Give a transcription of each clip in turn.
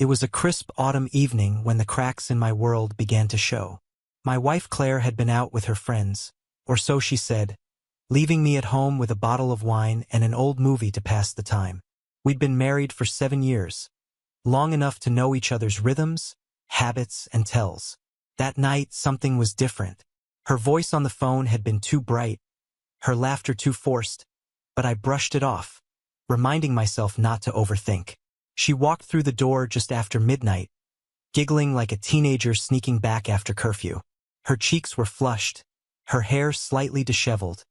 It was a crisp autumn evening when the cracks in my world began to show. My wife Claire had been out with her friends, or so she said, leaving me at home with a bottle of wine and an old movie to pass the time. We'd been married for 7 years, long enough to know each other's rhythms, habits, and tells. That night, something was different. Her voice on the phone had been too bright, her laughter too forced, but I brushed it off, reminding myself not to overthink. She walked through the door just after midnight, giggling like a teenager sneaking back after curfew. Her cheeks were flushed, her hair slightly disheveled,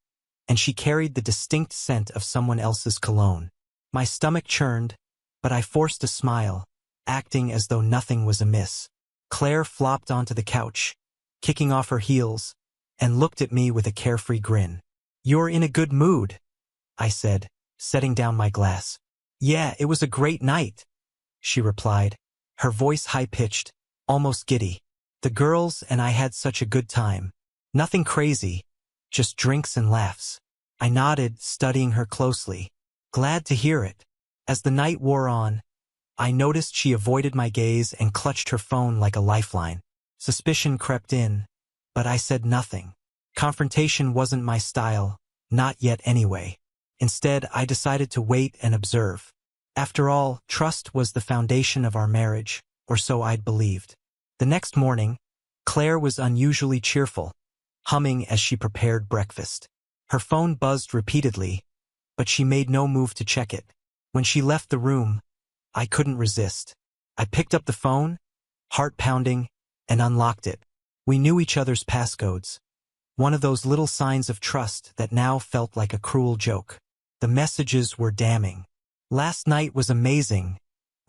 and she carried the distinct scent of someone else's cologne. My stomach churned, but I forced a smile, acting as though nothing was amiss. Claire flopped onto the couch, kicking off her heels, and looked at me with a carefree grin. "You're in a good mood," I said, setting down my glass. "Yeah, it was a great night," she replied, her voice high-pitched, almost giddy. "The girls and I had such a good time. Nothing crazy, just drinks and laughs." I nodded, studying her closely, glad to hear it. As the night wore on, I noticed she avoided my gaze and clutched her phone like a lifeline. Suspicion crept in, but I said nothing. Confrontation wasn't my style, not yet anyway. Instead, I decided to wait and observe. After all, trust was the foundation of our marriage, or so I'd believed. The next morning, Claire was unusually cheerful, humming as she prepared breakfast. Her phone buzzed repeatedly, but she made no move to check it. When she left the room, I couldn't resist. I picked up the phone, heart pounding, and unlocked it. We knew each other's passcodes, one of those little signs of trust that now felt like a cruel joke. The messages were damning. "Last night was amazing,"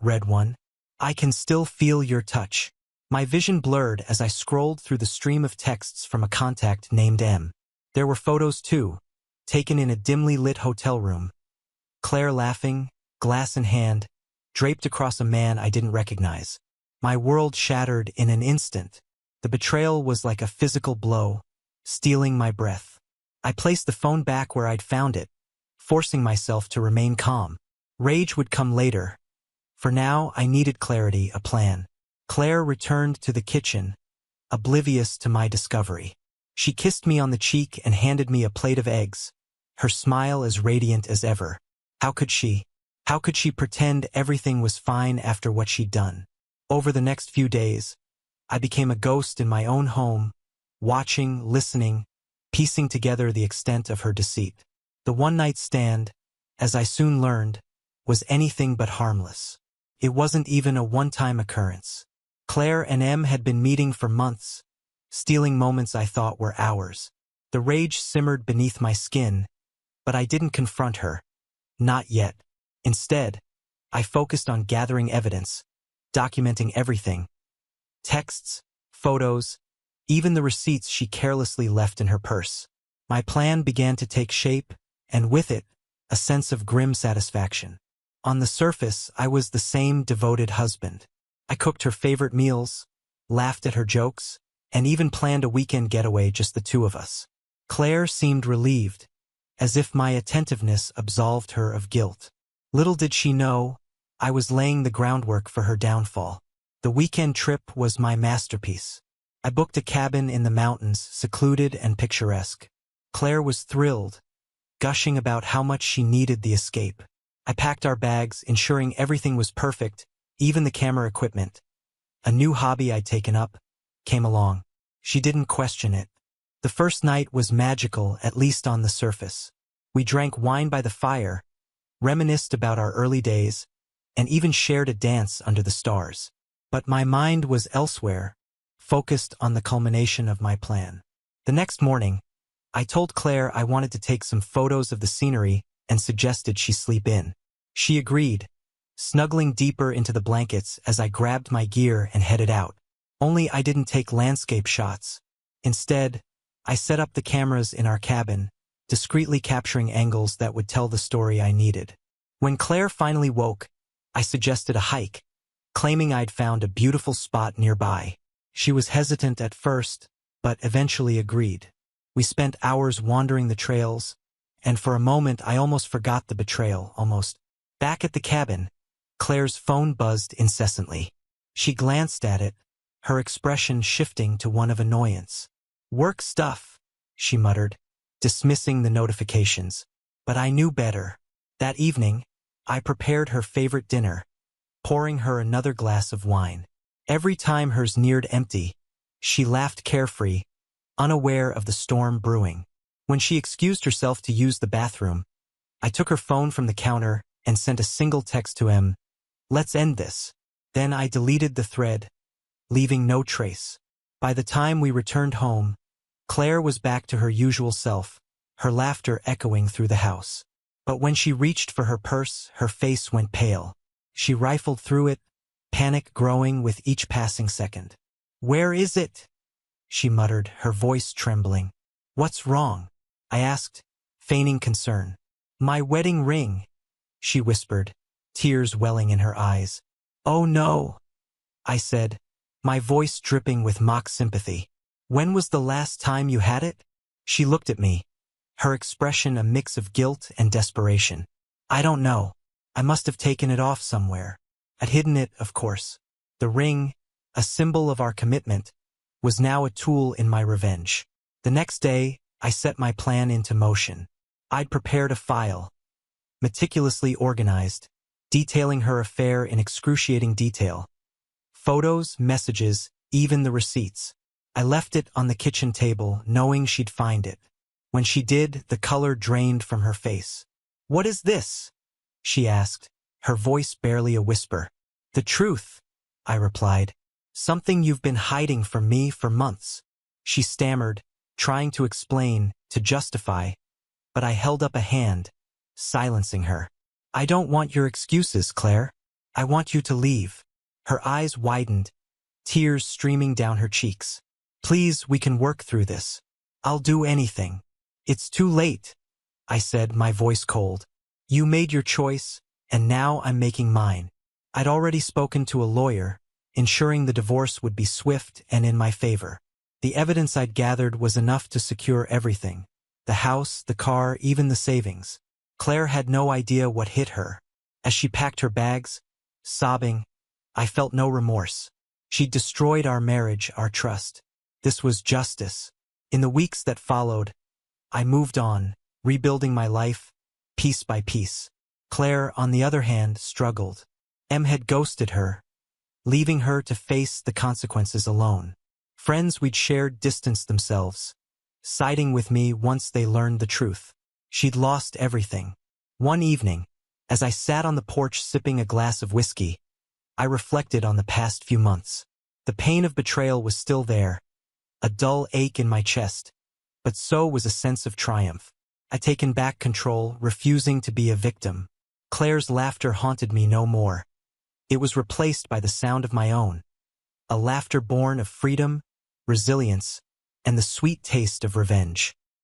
read one. "I can still feel your touch." My vision blurred as I scrolled through the stream of texts from a contact named M. There were photos too, taken in a dimly lit hotel room. Claire laughing, glass in hand, draped across a man I didn't recognize. My world shattered in an instant. The betrayal was like a physical blow, stealing my breath. I placed the phone back where I'd found it, forcing myself to remain calm. Rage would come later. For now, I needed clarity, a plan. Claire returned to the kitchen, oblivious to my discovery. She kissed me on the cheek and handed me a plate of eggs, her smile as radiant as ever. How could she pretend everything was fine after what she'd done? Over the next few days, I became a ghost in my own home, watching, listening, piecing together the extent of her deceit. The one-night stand, as I soon learned, was anything but harmless. It wasn't even a one-time occurrence. Claire and M had been meeting for months, stealing moments I thought were ours. The rage simmered beneath my skin, but I didn't confront her. Not yet. Instead, I focused on gathering evidence, documenting everything. Texts, photos, even the receipts she carelessly left in her purse. My plan began to take shape, and with it, a sense of grim satisfaction. On the surface, I was the same devoted husband. I cooked her favorite meals, laughed at her jokes, and even planned a weekend getaway just the two of us. Claire seemed relieved, as if my attentiveness absolved her of guilt. Little did she know, I was laying the groundwork for her downfall. The weekend trip was my masterpiece. I booked a cabin in the mountains, secluded and picturesque. Claire was thrilled, gushing about how much she needed the escape. I packed our bags, ensuring everything was perfect, even the camera equipment. A new hobby I'd taken up came along. She didn't question it. The first night was magical, at least on the surface. We drank wine by the fire, reminisced about our early days, and even shared a dance under the stars. But my mind was elsewhere, focused on the culmination of my plan. The next morning, I told Claire I wanted to take some photos of the scenery and suggested she sleep in. She agreed, snuggling deeper into the blankets as I grabbed my gear and headed out. Only I didn't take landscape shots. Instead, I set up the cameras in our cabin, discreetly capturing angles that would tell the story I needed. When Claire finally woke, I suggested a hike, claiming I'd found a beautiful spot nearby. She was hesitant at first, but eventually agreed. We spent hours wandering the trails, and for a moment I almost forgot the betrayal, almost. Back at the cabin, Claire's phone buzzed incessantly. She glanced at it, her expression shifting to one of annoyance. "Work stuff," she muttered, dismissing the notifications. But I knew better. That evening, I prepared her favorite dinner, pouring her another glass of wine. Every time hers neared empty, she laughed carefree, unaware of the storm brewing. When she excused herself to use the bathroom, I took her phone from the counter and sent a single text to M. "Let's end this." Then I deleted the thread, leaving no trace. By the time we returned home, Claire was back to her usual self, her laughter echoing through the house. But when she reached for her purse, her face went pale. She rifled through it, panic growing with each passing second. "Where is it?" she muttered, her voice trembling. "What's wrong?" I asked, feigning concern. "My wedding ring," she whispered, tears welling in her eyes. "Oh no," I said, my voice dripping with mock sympathy. "When was the last time you had it?" She looked at me, her expression a mix of guilt and desperation. "I don't know. I must have taken it off somewhere. I'd hidden it, of course." The ring, a symbol of our commitment, was now a tool in my revenge. The next day, I set my plan into motion. I'd prepared a file, meticulously organized, detailing her affair in excruciating detail. Photos, messages, even the receipts. I left it on the kitchen table, knowing she'd find it. When she did, the color drained from her face. "What is this?" she asked, her voice barely a whisper. "The truth," I replied. "Something you've been hiding from me for months." She stammered, trying to explain, to justify, but I held up a hand, silencing her. "I don't want your excuses, Claire. I want you to leave." Her eyes widened, tears streaming down her cheeks. "Please, we can work through this. I'll do anything." "It's too late," I said, my voice cold. "You made your choice, and now I'm making mine." I'd already spoken to a lawyer, ensuring the divorce would be swift and in my favor. The evidence I'd gathered was enough to secure everything. The house, the car, even the savings. Claire had no idea what hit her. As she packed her bags, sobbing, I felt no remorse. She'd destroyed our marriage, our trust. This was justice. In the weeks that followed, I moved on, rebuilding my life, piece by piece. Claire, on the other hand, struggled. M had ghosted her, leaving her to face the consequences alone. Friends we'd shared distanced themselves, siding with me once they learned the truth. She'd lost everything. One evening, as I sat on the porch sipping a glass of whiskey, I reflected on the past few months. The pain of betrayal was still there, a dull ache in my chest, but so was a sense of triumph. I'd taken back control, refusing to be a victim. Claire's laughter haunted me no more. It was replaced by the sound of my own, a laughter born of freedom, resilience, and the sweet taste of revenge.